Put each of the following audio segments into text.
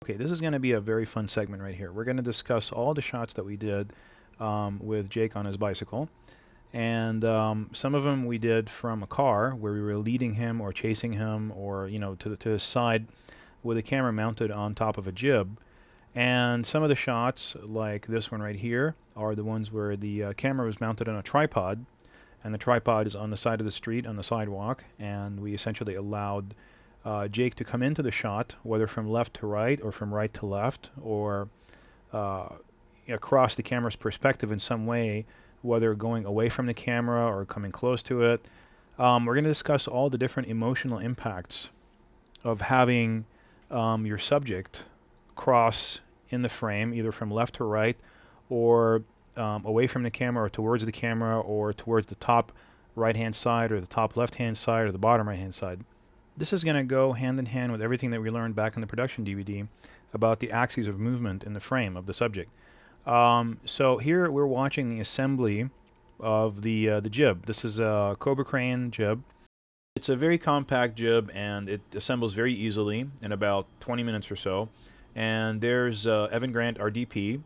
Okay, this is going to be a very fun segment right here. We're going to discuss all the shots that we did with Jake on his bicycle. And some of them we did from a car where we were leading him or chasing him or, to the side with a camera mounted on top of a jib. And some of the shots, like this one right here, are the ones where the camera was mounted on a tripod, and the tripod is on the side of the street, on the sidewalk, and we essentially allowed Jake to come into the shot, whether from left to right or from right to left, or across the camera's perspective in some way, whether going away from the camera or coming close to it. We're going to discuss all the different emotional impacts of having your subject cross in the frame, either from left to right, or away from the camera, or towards the camera, or towards the top right-hand side, or the top left-hand side, or the bottom right-hand side. This is going to go hand in hand with everything that we learned back in the production DVD about the axes of movement in the frame of the subject. So here we're watching the assembly of the jib. This is a Cobra Crane jib. It's a very compact jib, and it assembles very easily in about 20 minutes or so. And there's Evan Grant, our DP,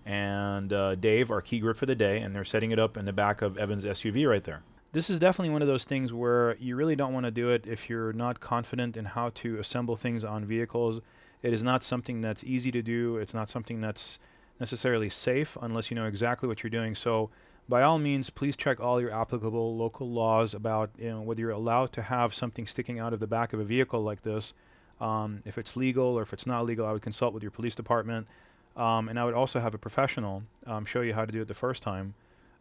and Dave, our key grip for the day, and they're setting it up in the back of Evan's SUV right there. This is definitely one of those things where you really don't want to do it if you're not confident in how to assemble things on vehicles. It is not something that's easy to do. It's not something that's necessarily safe unless you know exactly what you're doing. So by all means, please check all your applicable local laws about whether you're allowed to have something sticking out of the back of a vehicle like this. If it's legal or if it's not legal, I would consult with your police department. And I would also have a professional show you how to do it the first time.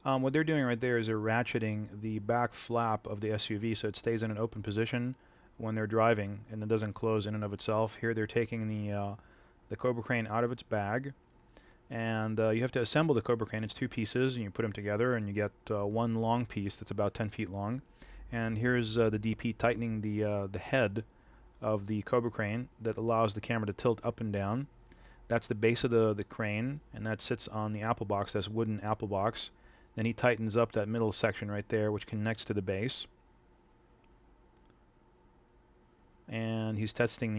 What they're doing right there is they're ratcheting the back flap of the SUV so it stays in an open position when they're driving and it doesn't close in and of itself. Here they're taking the Cobra Crane out of its bag, and you have to assemble the Cobra Crane. It's two pieces, and you put them together, and you get one long piece that's about 10 feet long. And here's the DP tightening the head of the Cobra Crane that allows the camera to tilt up and down. That's the base of the crane, and that sits on the apple box, that's wooden apple box. Then he tightens up that middle section right there, which connects to the base. And he's testing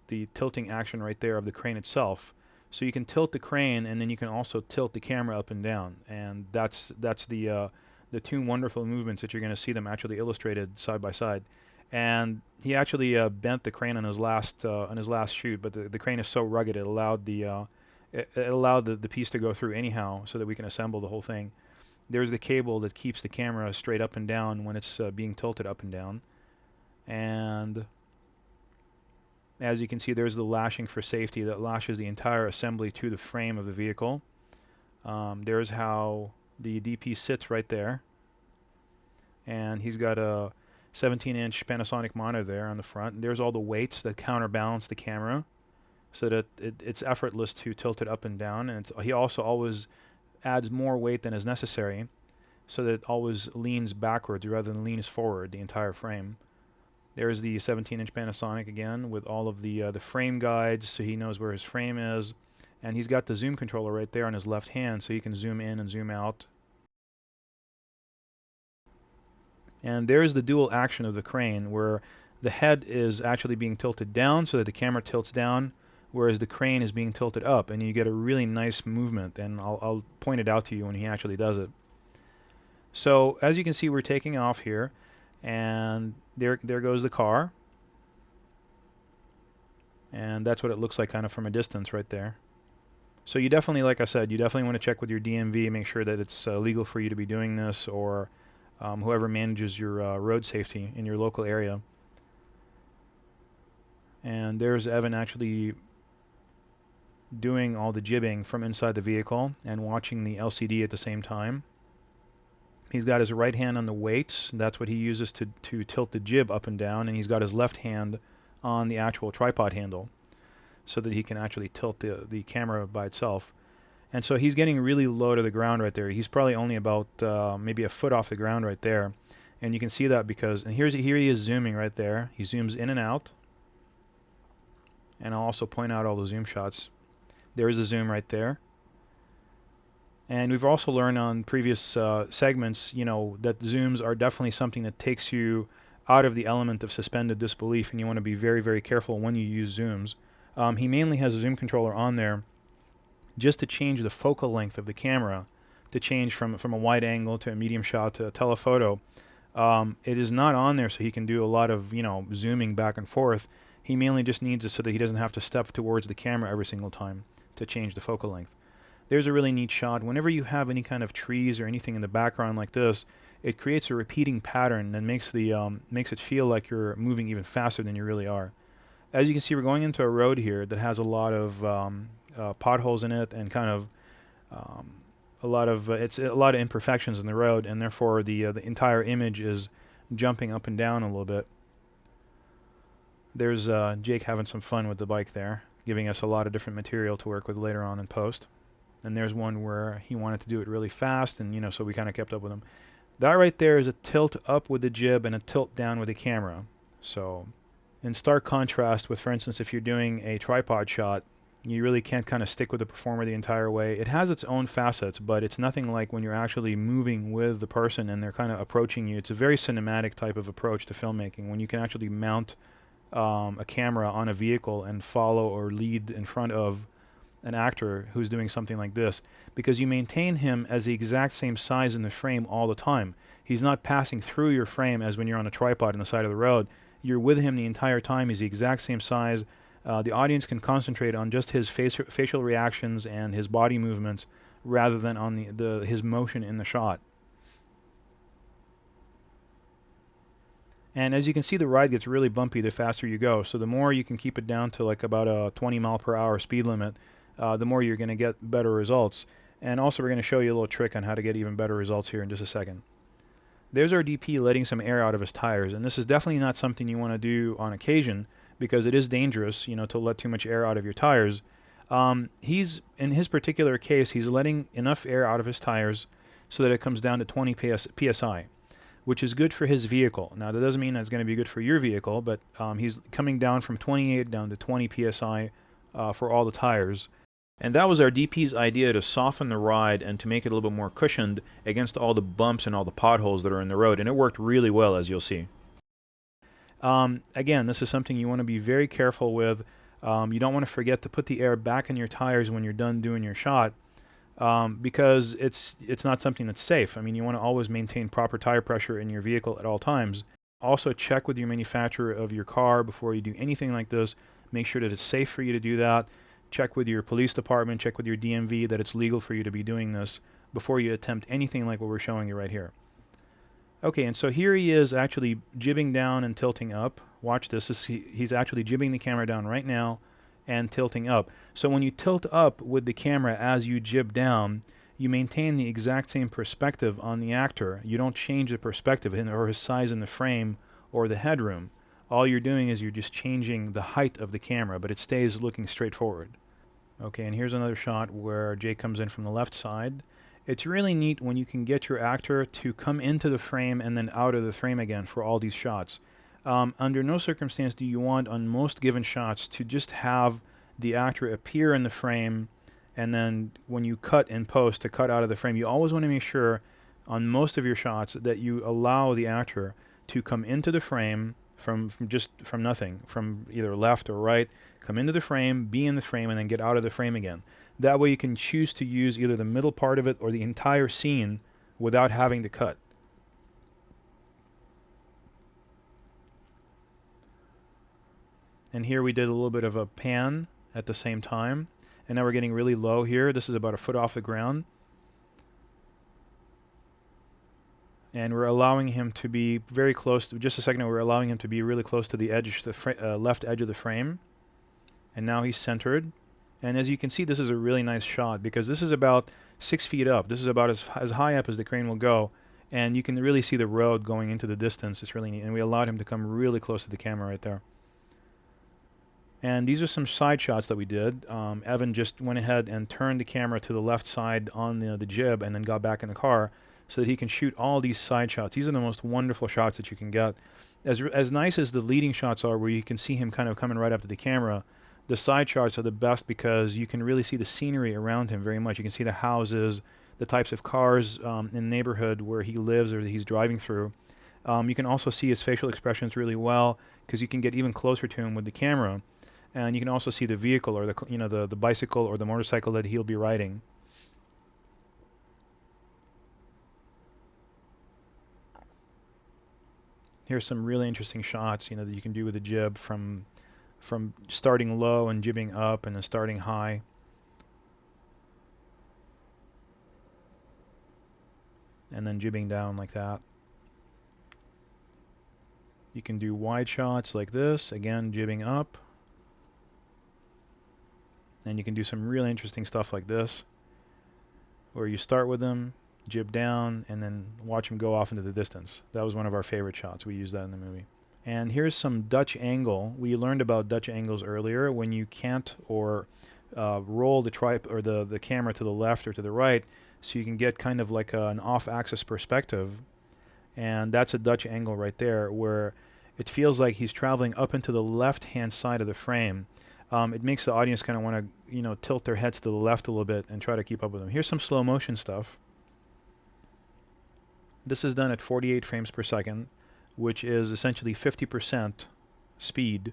the tilting action right there of the crane itself. So you can tilt the crane, and then you can also tilt the camera up and down. And that's the two wonderful movements that you're going to see them actually illustrated side by side. And he actually bent the crane on his last shoot, but the crane is so rugged it allowed the piece to go through anyhow, so that we can assemble the whole thing. There's the cable that keeps the camera straight up and down when it's being tilted up and down. And as you can see, there's the lashing for safety that lashes the entire assembly to the frame of the vehicle. There's how the DP sits right there. And he's got a 17-inch Panasonic monitor there on the front. And there's all the weights that counterbalance the camera, so that it's effortless to tilt it up and down. And he also always adds more weight than is necessary, so that it always leans backwards rather than leans forward, the entire frame. There's the 17-inch Panasonic again with all of the frame guides, so he knows where his frame is. And he's got the zoom controller right there on his left hand, so he can zoom in and zoom out. And there's the dual action of the crane, where the head is actually being tilted down so that the camera tilts down, whereas the crane is being tilted up, and you get a really nice movement, and I'll point it out to you when he actually does it. So as you can see, we're taking off here, and there goes the car, and that's what it looks like kind of from a distance right there. So you definitely, like I said, you definitely want to check with your DMV, make sure that it's legal for you to be doing this, or whoever manages your road safety in your local area. And there's Evan actually doing all the jibbing from inside the vehicle and watching the LCD at the same time. He's got his right hand on the weights. That's what he uses to tilt the jib up and down, and he's got his left hand on the actual tripod handle so that he can actually tilt the camera by itself. And so he's getting really low to the ground right there. He's probably only about maybe a foot off the ground right there. And you can see that because, and here he is zooming right there. He zooms in and out. And I'll also point out all the zoom shots. There is a zoom right there. And we've also learned on previous segments, that zooms are definitely something that takes you out of the element of suspended disbelief, and you want to be very, very careful when you use zooms. He mainly has a zoom controller on there just to change the focal length of the camera, to change from a wide angle to a medium shot to a telephoto. It is not on there so he can do a lot of, zooming back and forth. He mainly just needs it so that he doesn't have to step towards the camera every single time to change the focal length. There's a really neat shot. Whenever you have any kind of trees or anything in the background like this, it creates a repeating pattern that makes it feel like you're moving even faster than you really are. As you can see, we're going into a road here that has a lot of potholes in it, and kind of it's a lot of imperfections in the road, and therefore the entire image is jumping up and down a little bit. There's Jake having some fun with the bike there, giving us a lot of different material to work with later on in post. And there's one where he wanted to do it really fast, and so we kind of kept up with him. That right there is a tilt up with the jib and a tilt down with the camera. So in stark contrast with, for instance, if you're doing a tripod shot, you really can't kind of stick with the performer the entire way. It has its own facets, but it's nothing like when you're actually moving with the person and they're kind of approaching you. It's a very cinematic type of approach to filmmaking, when you can actually mount a camera on a vehicle and follow or lead in front of an actor who's doing something like this, because you maintain him as the exact same size in the frame all the time. He's not passing through your frame as when you're on a tripod on the side of the road. You're with him the entire time. He's the exact same size. The audience can concentrate on just his facial reactions and his body movements rather than on his motion in the shot. And as you can see, the ride gets really bumpy the faster you go. So the more you can keep it down to like about a 20 mile per hour speed limit, the more you're going to get better results. And also we're going to show you a little trick on how to get even better results here in just a second. There's our DP letting some air out of his tires, and this is definitely not something you want to do on occasion, because it is dangerous, to let too much air out of your tires. In his particular case, he's letting enough air out of his tires so that it comes down to 20 psi, which is good for his vehicle. Now, that doesn't mean that's going to be good for your vehicle, but he's coming down from 28 down to 20 psi for all the tires. And that was our DP's idea, to soften the ride and to make it a little bit more cushioned against all the bumps and all the potholes that are in the road. And it worked really well, as you'll see. Again, this is something you want to be very careful with. You don't want to forget to put the air back in your tires when you're done doing your shot, because it's not something that's safe. I mean, you want to always maintain proper tire pressure in your vehicle at all times. Also, check with your manufacturer of your car before you do anything like this. Make sure that it's safe for you to do that. Check with your police department, check with your DMV that it's legal for you to be doing this before you attempt anything like what we're showing you right here. Okay, and so here he is actually jibbing down and tilting up. Watch this. He's actually jibbing the camera down right now and tilting up. So when you tilt up with the camera as you jib down, you maintain the exact same perspective on the actor. You don't change the perspective or his size in the frame or the headroom. All you're doing is you're just changing the height of the camera, but it stays looking straight forward. Okay, and here's another shot where Jake comes in from the left side. It's really neat when you can get your actor to come into the frame and then out of the frame again for all these shots. Under no circumstance do you want, on most given shots, to just have the actor appear in the frame and then when you cut in post to cut out of the frame. You always want to make sure on most of your shots that you allow the actor to come into the frame from nothing, from either left or right, come into the frame, be in the frame, and then get out of the frame again. That way you can choose to use either the middle part of it or the entire scene without having to cut. And here we did a little bit of a pan at the same time. And now we're getting really low here. This is about a foot off the ground. And we're allowing him to be very close. Just a second ago, we're allowing him to be really close to the edge, the left edge of the frame. And now he's centered. And as you can see, this is a really nice shot because this is about 6 feet up. This is about as high up as the crane will go. And you can really see the road going into the distance. It's really neat. And we allowed him to come really close to the camera right there. And these are some side shots that we did. Evan just went ahead and turned the camera to the left side on the jib and then got back in the car so that he can shoot all these side shots. These are the most wonderful shots that you can get. As nice as the leading shots are where you can see him kind of coming right up to the camera, the side shots are the best because you can really see the scenery around him very much. You can see the houses, the types of cars in the neighborhood where he lives or that he's driving through. You can also see his facial expressions really well because you can get even closer to him with the camera. And you can also see the vehicle, or the bicycle or the motorcycle that he'll be riding. Here's some really interesting shots, that you can do with the jib, from starting low and jibbing up and then starting high. And then jibbing down like that. You can do wide shots like this, again jibbing up. And you can do some really interesting stuff like this, where you start with them, jib down, and then watch them go off into the distance. That was one of our favorite shots. We used that in the movie. And here's some Dutch angle. We learned about Dutch angles earlier, when you can't or roll the the camera to the left or to the right, so you can get kind of like an off-axis perspective. And that's a Dutch angle right there, where it feels like he's traveling up into the left-hand side of the frame. It makes the audience kind of want to, tilt their heads to the left a little bit and try to keep up with him. Here's some slow motion stuff. This is done at 48 frames per second, which is essentially 50% speed.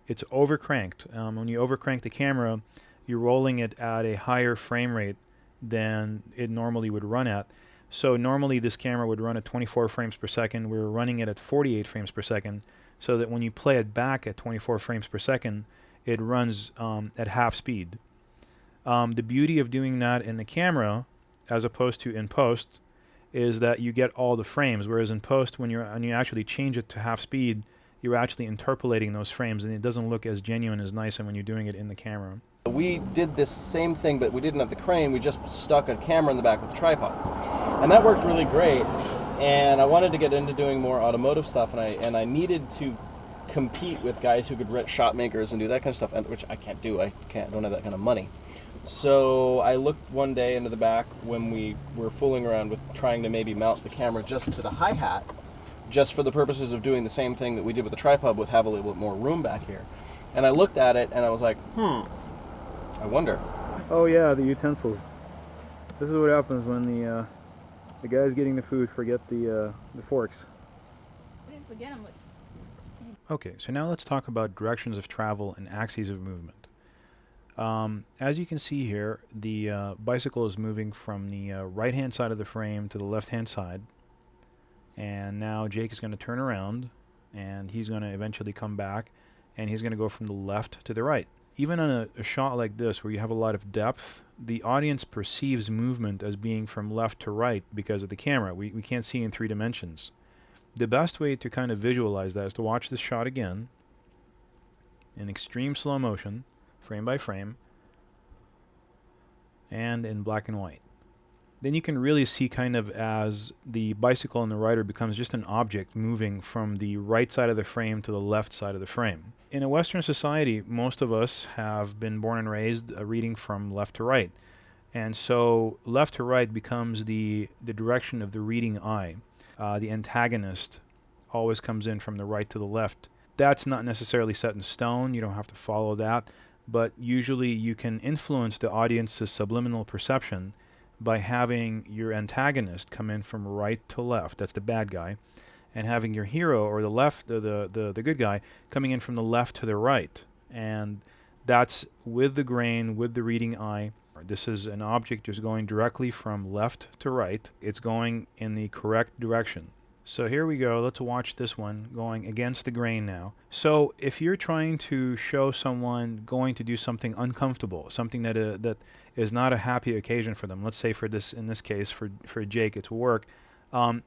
It's overcranked. When you overcrank the camera, you're rolling it at a higher frame rate than it normally would run at. So normally this camera would run at 24 frames per second. We're running it at 48 frames per second, so that when you play it back at 24 frames per second, it runs at half speed. The beauty of doing that in the camera, as opposed to in post, is that you get all the frames, whereas in post, when you actually change it to half speed, you're actually interpolating those frames, and it doesn't look as genuine as nice as when you're doing it in the camera. We did this same thing, but we didn't have the crane. We just stuck a camera in the back with a tripod, and that worked really great. And I wanted to get into doing more automotive stuff, and I needed to compete with guys who could rent shot makers and do that kind of stuff, which I can't do. I don't have that kind of money. So I looked one day into the back when we were fooling around with trying to maybe mount the camera just to the hi-hat, just for the purposes of doing the same thing that we did with the tripod, with have a little bit more room back here. And I looked at it and I was like, I wonder. Oh yeah, the utensils. This is what happens when the guys getting the food forget the forks. I didn't forget them. Okay, so now let's talk about directions of travel and axes of movement. As you can see here, the bicycle is moving from the right-hand side of the frame to the left-hand side. And now Jake is going to turn around, and he's going to eventually come back, and he's going to go from the left to the right. Even on a shot like this, where you have a lot of depth, the audience perceives movement as being from left to right because of the camera. We can't see in 3 dimensions. The best way to kind of visualize that is to watch this shot again in extreme slow motion, frame by frame, and in black and white. Then you can really see kind of as the bicycle and the rider becomes just an object moving from the right side of the frame to the left side of the frame. In a Western society, most of us have been born and raised reading from left to right. And so left to right becomes the direction of the reading eye. The antagonist always comes in from the right to the left. That's not necessarily set in stone. You don't have to follow that. But usually you can influence the audience's subliminal perception by having your antagonist come in from right to left. That's the bad guy. And having your hero, or the good guy, coming in from the left to the right. And that's with the grain, with the reading eye. This is an object just going directly from left to right. It's going in the correct direction. So here we go. Let's watch this one going against the grain now. So if you're trying to show someone going to do something uncomfortable, something that is not a happy occasion for them, let's say in this case for Jake, it's work,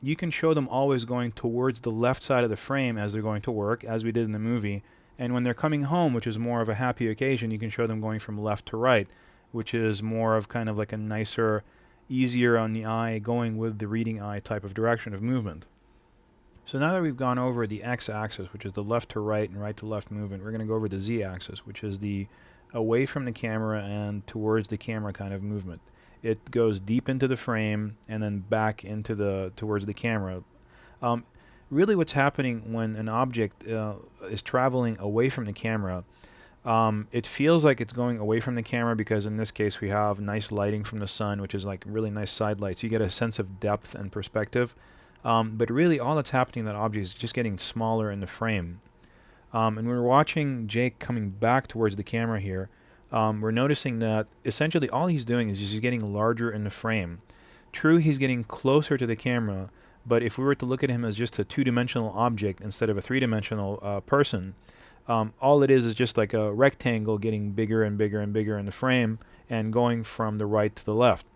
you can show them always going towards the left side of the frame as they're going to work, as we did in the movie. And when they're coming home, which is more of a happy occasion, you can show them going from left to right, which is more of kind of like a nicer, easier on the eye, going with the reading eye type of direction of movement. So now that we've gone over the x-axis, which is the left to right and right to left movement, we're going to go over the z-axis, which is the away from the camera and towards the camera kind of movement. It goes deep into the frame and then back into towards the camera. Really what's happening when an object is traveling away from the camera, it feels like it's going away from the camera because in this case we have nice lighting from the sun, which is like really nice side lights. You get a sense of depth and perspective. But really all that's happening in that object is just getting smaller in the frame. And we're watching Jake coming back towards the camera here. We're noticing that essentially all he's doing is just getting larger in the frame. True, he's getting closer to the camera, but if we were to look at him as just a two-dimensional object instead of a three-dimensional person, all it is just like a rectangle getting bigger and bigger and bigger in the frame and going from the right to the left.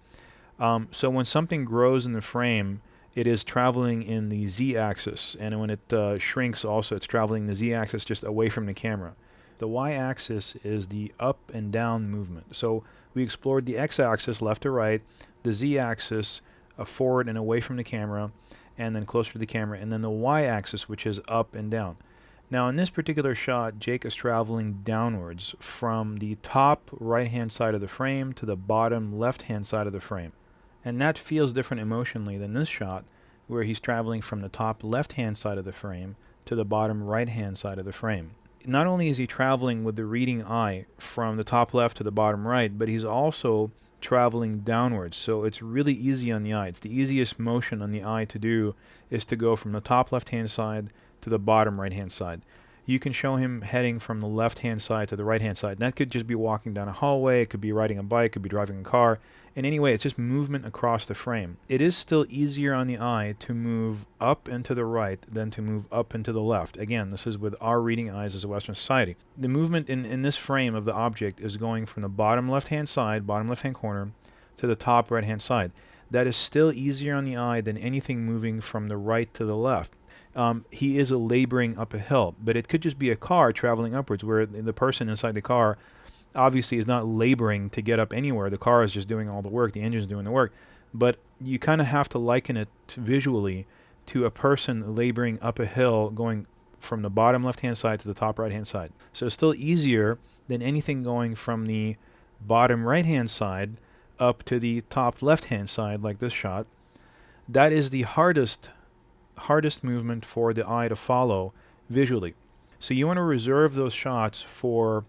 So when something grows in the frame, it is traveling in the z-axis, and when it shrinks also, it's traveling the z-axis just away from the camera. The y-axis is the up and down movement. So we explored the x-axis, left to right, the z-axis forward and away from the camera, and then closer to the camera, and then the y-axis, which is up and down. Now in this particular shot, Jake is traveling downwards from the top right-hand side of the frame to the bottom left-hand side of the frame. And that feels different emotionally than this shot, where he's traveling from the top left-hand side of the frame to the bottom right-hand side of the frame. Not only is he traveling with the reading eye from the top left to the bottom right, but he's also traveling downwards. So it's really easy on the eye. It's the easiest motion on the eye to do is to go from the top left-hand side to the bottom right-hand side. You can show him heading from the left-hand side to the right-hand side. And that could just be walking down a hallway, it could be riding a bike, it could be driving a car. In any way, it's just movement across the frame. It is still easier on the eye to move up and to the right than to move up and to the left. Again, this is with our reading eyes as a Western society. The movement in this frame of the object is going from the bottom left-hand side, bottom left-hand corner, to the top right-hand side. That is still easier on the eye than anything moving from the right to the left. He is laboring up a hill, but it could just be a car traveling upwards where the person inside the car obviously is not laboring to get up anywhere. The car is just doing all the work, the engine's doing the work. But you kind of have to liken it visually to a person laboring up a hill going from the bottom left-hand side to the top right-hand side. So it's still easier than anything going from the bottom right-hand side up to the top left-hand side like this shot. That is the hardest movement for the eye to follow visually. So you want to reserve those shots for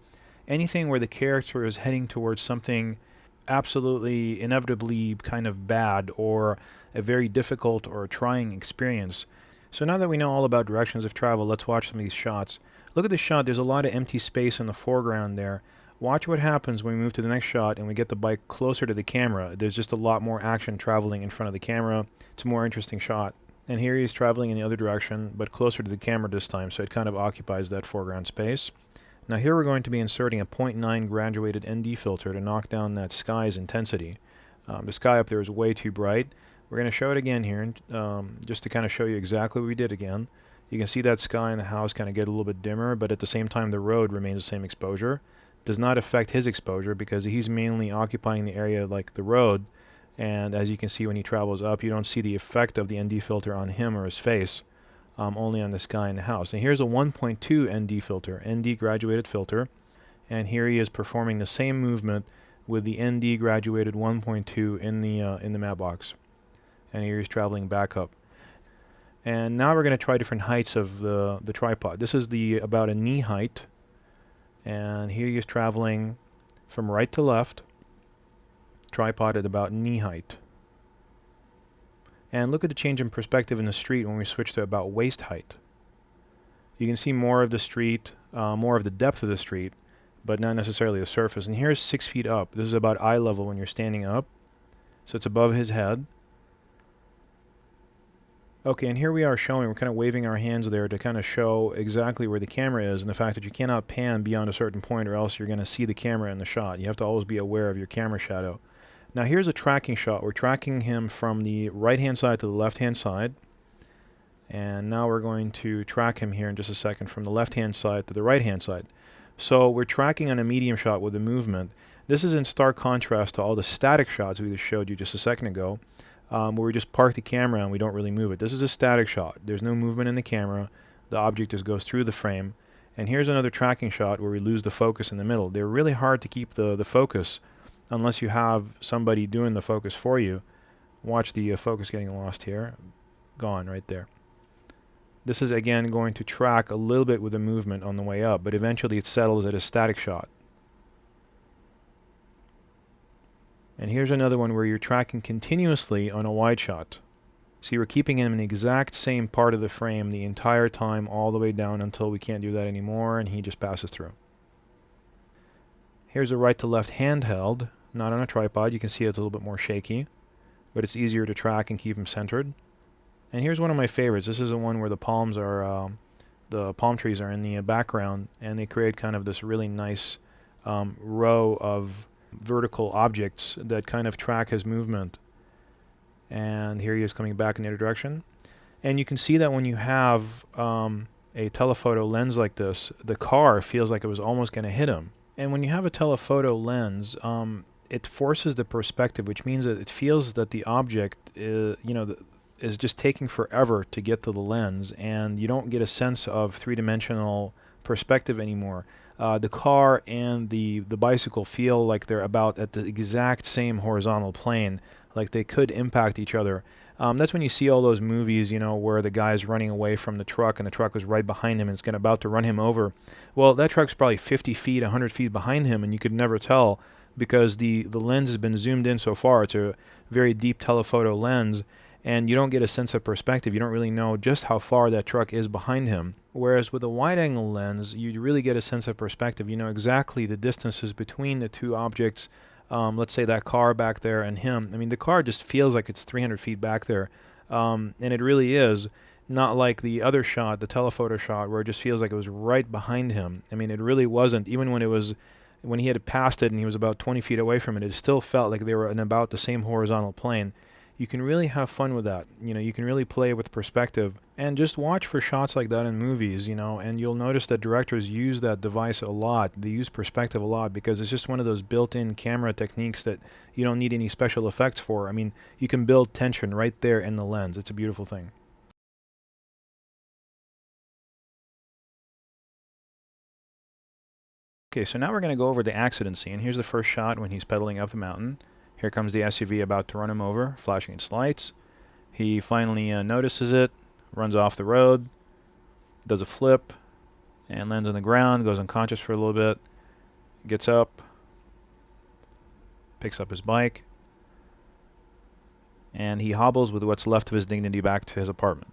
anything where the character is heading towards something absolutely inevitably kind of bad or a very difficult or trying experience. So now that we know all about directions of travel, let's watch some of these shots. Look at this shot. There's a lot of empty space in the foreground there. Watch what happens when we move to the next shot and we get the bike closer to the camera. There's just a lot more action traveling in front of the camera. It's a more interesting shot. And here he's traveling in the other direction, but closer to the camera this time, so it kind of occupies that foreground space. Now here we're going to be inserting a 0.9 graduated ND filter to knock down that sky's intensity. The sky up there is way too bright. We're going to show it again here, just to kind of show you exactly what we did again. You can see that sky and the house kind of get a little bit dimmer, but at the same time the road remains the same exposure. Does not affect his exposure because he's mainly occupying the area like the road. And as you can see when he travels up, you don't see the effect of the ND filter on him or his face, only on the sky and the house. And here's a 1.2 ND filter, ND graduated filter. And here he is performing the same movement with the ND graduated 1.2 in the matte box. And here he's traveling back up. And now we're going to try different heights of the tripod. This is about a knee height. And here he is traveling from right to left. Tripod at about knee height. And look at the change in perspective in the street when we switch to about waist height. You can see more of the street, more of the depth of the street, but not necessarily the surface. And here's 6 feet up. This is about eye level when you're standing up. So it's above his head. Okay, and here we are showing, we're kind of waving our hands there to kind of show exactly where the camera is and the fact that you cannot pan beyond a certain point or else you're going to see the camera in the shot. You have to always be aware of your camera shadow. Now here's a tracking shot. We're tracking him from the right-hand side to the left-hand side. And now we're going to track him here in just a second from the left-hand side to the right-hand side. So we're tracking on a medium shot with the movement. This is in stark contrast to all the static shots we just showed you just a second ago, where we just park the camera and we don't really move it. This is a static shot. There's no movement in the camera. The object just goes through the frame. And here's another tracking shot where we lose the focus in the middle. They're really hard to keep the focus unless you have somebody doing the focus for you. Watch the focus getting lost here. Gone right there. This is again going to track a little bit with the movement on the way up, but eventually it settles at a static shot. And here's another one where you're tracking continuously on a wide shot. See, we're keeping him in the exact same part of the frame the entire time, all the way down until we can't do that anymore, and he just passes through. Here's a right to left handheld, not on a tripod. You can see it's a little bit more shaky, but it's easier to track and keep him centered. And here's one of my favorites. This is the one where the palms are, the palm trees are in the background, and they create kind of this really nice row of vertical objects that kind of track his movement. And here he is coming back in the other direction. And you can see that when you have a telephoto lens like this, the car feels like it was almost going to hit him. And when you have a telephoto lens, it forces the perspective, which means that it feels that the object is just taking forever to get to the lens, and you don't get a sense of three-dimensional perspective anymore. The car and the bicycle feel like they're about at the exact same horizontal plane, like they could impact each other. That's when you see all those movies, where the guy's running away from the truck and the truck is right behind him and it's about to run him over. Well, that truck's probably 50 feet, 100 feet behind him, and you could never tell because the lens has been zoomed in so far. It's a very deep telephoto lens, and you don't get a sense of perspective. You don't really know just how far that truck is behind him. Whereas with a wide-angle lens, you really get a sense of perspective. You know exactly the distances between the two objects. Let's say that car back there and him. I mean, the car just feels like it's 300 feet back there. And it really is. Not like the other shot, the telephoto shot, where it just feels like it was right behind him. I mean, it really wasn't. Even when he had passed it and he was about 20 feet away from it, it still felt like they were in about the same horizontal plane. You can really have fun with that. You can really play with perspective and just watch for shots like that in movies, and you'll notice that directors use that device a lot. They use perspective a lot because it's just one of those built-in camera techniques that you don't need any special effects for. I mean, you can build tension right there in the lens. It's a beautiful thing. Okay, so now we're going to go over the accident scene. Here's the first shot when he's pedaling up the mountain. Here comes the SUV about to run him over, flashing its lights. He finally notices it, runs off the road, does a flip, and lands on the ground, goes unconscious for a little bit, gets up, picks up his bike, and he hobbles with what's left of his dignity back to his apartment.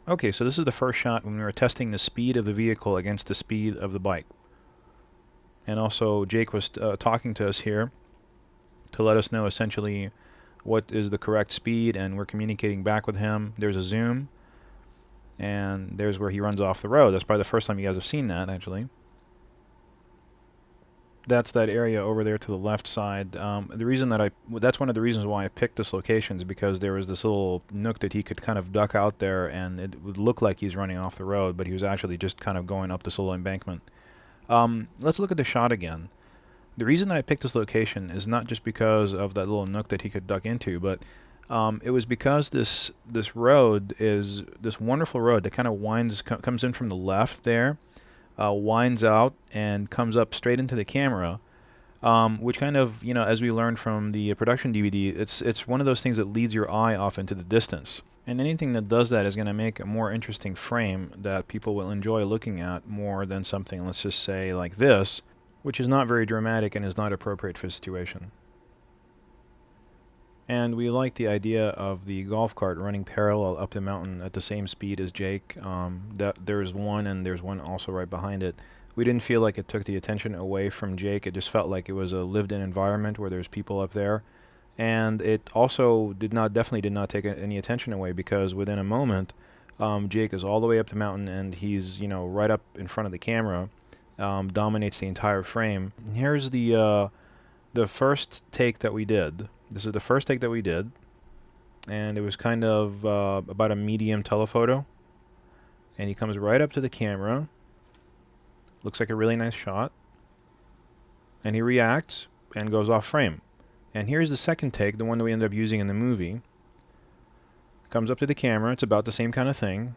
Okay, so this is the first shot when we were testing the speed of the vehicle against the speed of the bike. And also, Jake was talking to us here to let us know essentially what is the correct speed, and we're communicating back with him. There's a zoom, and there's where he runs off the road. That's probably the first time you guys have seen that, actually. That's that area over there to the left side. That's one of the reasons why I picked this location, is because there was this little nook that he could kind of duck out there, and it would look like he's running off the road, but he was actually just kind of going up this little embankment. Let's look at the shot again. The reason that I picked this location is not just because of that little nook that he could duck into, but it was because this road is this wonderful road that kind of comes in from the left there, winds out and comes up straight into the camera, which kind of, as we learned from the production DVD, it's one of those things that leads your eye off into the distance. And anything that does that is going to make a more interesting frame that people will enjoy looking at more than something, let's just say, like this, which is not very dramatic and is not appropriate for the situation. And we like the idea of the golf cart running parallel up the mountain at the same speed as Jake. That there's one, and there's one also right behind it. We didn't feel like it took the attention away from Jake. It just felt like it was a lived-in environment where there's people up there. And it also definitely did not take any attention away, because within a moment, Jake is all the way up the mountain, and he's, right up in front of the camera. Dominates the entire frame. And here's the first take that we did. This is the first take that we did, and it was kind of about a medium telephoto. And he comes right up to the camera. Looks like a really nice shot. And he reacts and goes off frame. And here's the second take, the one that we ended up using in the movie. Comes up to the camera. It's about the same kind of thing.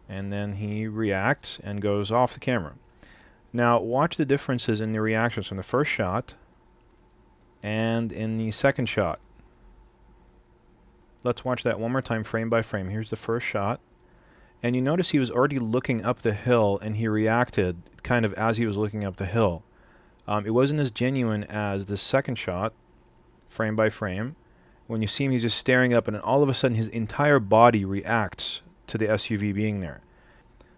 And then he reacts and goes off the camera. Now, watch the differences in the reactions from the first shot and in the second shot. Let's watch that one more time, frame by frame. Here's the first shot. And you notice he was already looking up the hill, and he reacted kind of as he was looking up the hill. It wasn't as genuine as the second shot, frame by frame. When you see him, he's just staring up, and then all of a sudden his entire body reacts to the SUV being there.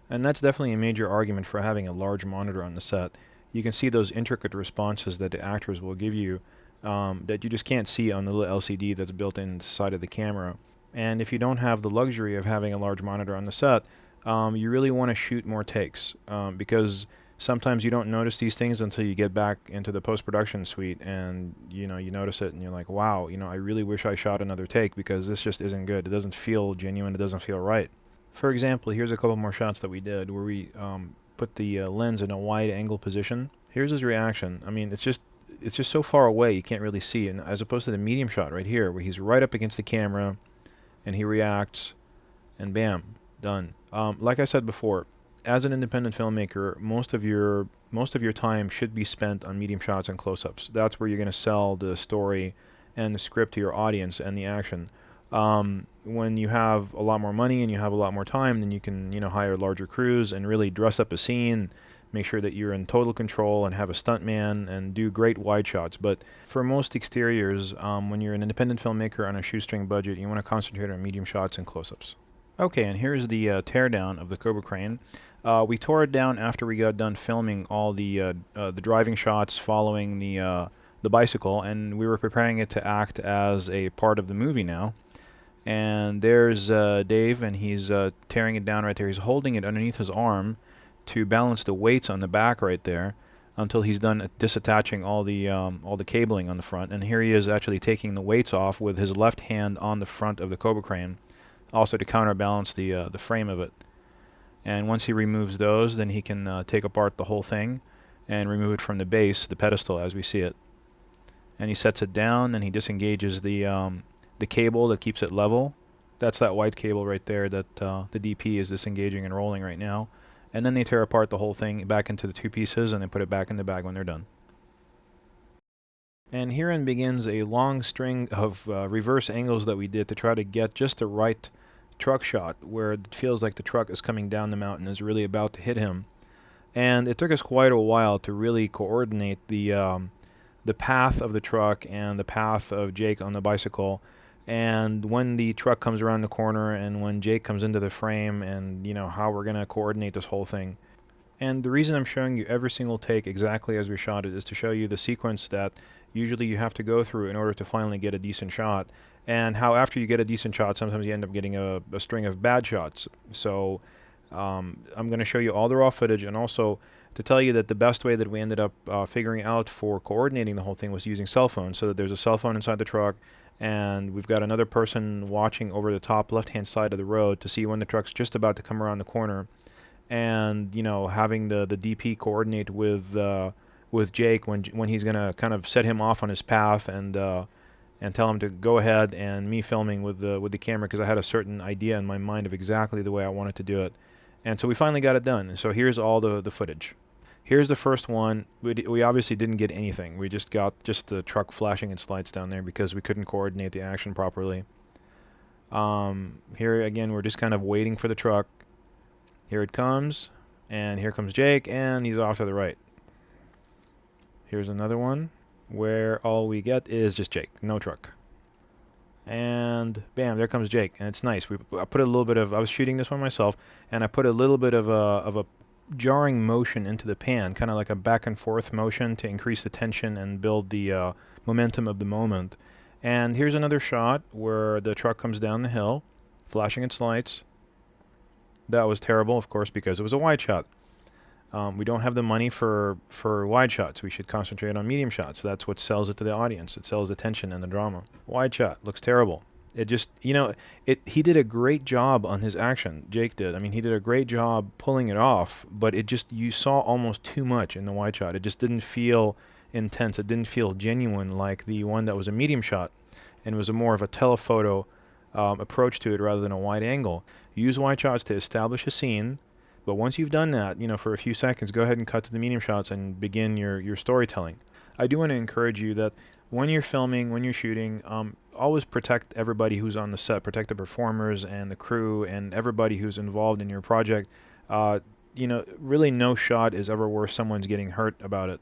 And that's definitely a major argument for having a large monitor on the set. You can see those intricate responses that the actors will give you that you just can't see on the little LCD that's built inside of the camera. And if you don't have the luxury of having a large monitor on the set, you really want to shoot more takes because sometimes you don't notice these things until you get back into the post-production suite and you notice it and you're like, wow, I really wish I shot another take because this just isn't good. It doesn't feel genuine. It doesn't feel right. For example, here's a couple more shots that we did where we put the lens in a wide angle position. Here's his reaction. I mean, it's just so far away you can't really see, and as opposed to the medium shot right here where he's right up against the camera and he reacts and bam, done. Like I said before, as an independent filmmaker, most of your time should be spent on medium shots and close-ups. That's where you're going to sell the story and the script to your audience and the action. When you have a lot more money and you have a lot more time, then you can hire larger crews and really dress up a scene, make sure that you're in total control and have a stuntman and do great wide shots. But for most exteriors, when you're an independent filmmaker on a shoestring budget, you want to concentrate on medium shots and close-ups. Okay, and here's the teardown of the Cobra crane. We tore it down after we got done filming all the driving shots following the bicycle, and we were preparing it to act as a part of the movie now. And there's Dave, and he's tearing it down right there. He's holding it underneath his arm to balance the weights on the back right there until he's done disattaching all the cabling on the front. And here he is actually taking the weights off with his left hand on the front of the Cobra crane, also to counterbalance the frame of it. And once he removes those, then he can take apart the whole thing and remove it from the base, the pedestal as we see it. And he sets it down, and he disengages the cable that keeps it level. That's that white cable right there that the DP is disengaging and rolling right now. And then they tear apart the whole thing back into the two pieces, and they put it back in the bag when they're done. And herein begins a long string of reverse angles that we did to try to get just the right truck shot where it feels like the truck is coming down the mountain, is really about to hit him. And it took us quite a while to really coordinate the path of the truck and the path of Jake on the bicycle, and when the truck comes around the corner and when Jake comes into the frame, and how we're going to coordinate this whole thing. And the reason I'm showing you every single take exactly as we shot it is to show you the sequence that usually you have to go through in order to finally get a decent shot, and how after you get a decent shot sometimes you end up getting a string of bad shots. So I'm going to show you all the raw footage, and also to tell you that the best way that we ended up figuring out for coordinating the whole thing was using cell phones, so that there's a cell phone inside the truck, and we've got another person watching over the top left-hand side of the road to see when the truck's just about to come around the corner, and having the DP coordinate with Jake when he's gonna kind of set him off on his path and tell him to go ahead, and me filming with the camera because I had a certain idea in my mind of exactly the way I wanted to do it. And so we finally got it done. So here's all the footage. Here's the first one. We obviously didn't get anything. We just got the truck flashing its lights down there because we couldn't coordinate the action properly. Here again, we're just kind of waiting for the truck. Here it comes, and here comes Jake, and he's off to the right. Here's another one where all we get is just Jake, no truck. And bam, there comes Jake, and it's nice. I put a little bit of, I was shooting this one myself, and I put a little bit of a jarring motion into the pan, kind of like a back and forth motion to increase the tension and build the momentum of the moment. And here's another shot where the truck comes down the hill, flashing its lights. That was terrible, of course, because it was a wide shot. We don't have the money for wide shots. We should concentrate on medium shots. That's what sells it to the audience. It sells the tension and the drama. Wide shot looks terrible. It just, he did a great job on his action. Jake did. I mean, he did a great job pulling it off, but it just, you saw almost too much in the wide shot. It just didn't feel intense. It didn't feel genuine like the one that was a medium shot, and it was more of a telephoto approach to it rather than a wide angle. Use wide shots to establish a scene, but once you've done that, for a few seconds, go ahead and cut to the medium shots and begin your storytelling. I do want to encourage you that when you're filming, when you're shooting, always protect everybody who's on the set, protect the performers and the crew and everybody who's involved in your project. Really no shot is ever worth someone's getting hurt about it.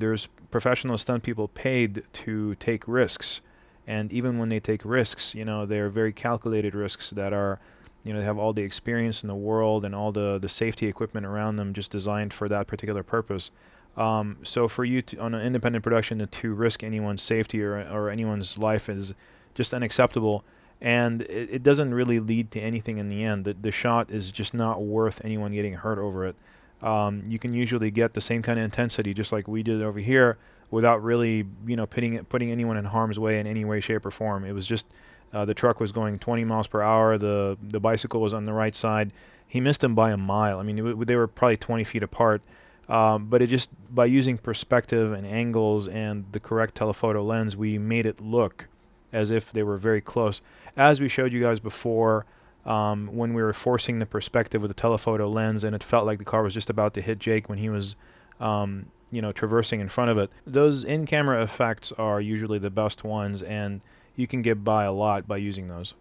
There's professional stunt people paid to take risks, And even when they take risks, they're very calculated risks that are, they have all the experience in the world and all the safety equipment around them just designed for that particular purpose. So for you to, on an independent production, to risk anyone's safety or anyone's life is just unacceptable. And it doesn't really lead to anything in the end. The shot is just not worth anyone getting hurt over it. You can usually get the same kind of intensity, just like we did over here, without really, putting anyone in harm's way in any way, shape, or form. It was just the truck was going 20 miles per hour. The bicycle was on the right side. He missed him by a mile. I mean, they were probably 20 feet apart. But it just, by using perspective and angles and the correct telephoto lens, we made it look as if they were very close. As we showed you guys before, when we were forcing the perspective with the telephoto lens, and it felt like the car was just about to hit Jake when he was, traversing in front of it. Those in-camera effects are usually the best ones, and you can get by a lot by using those.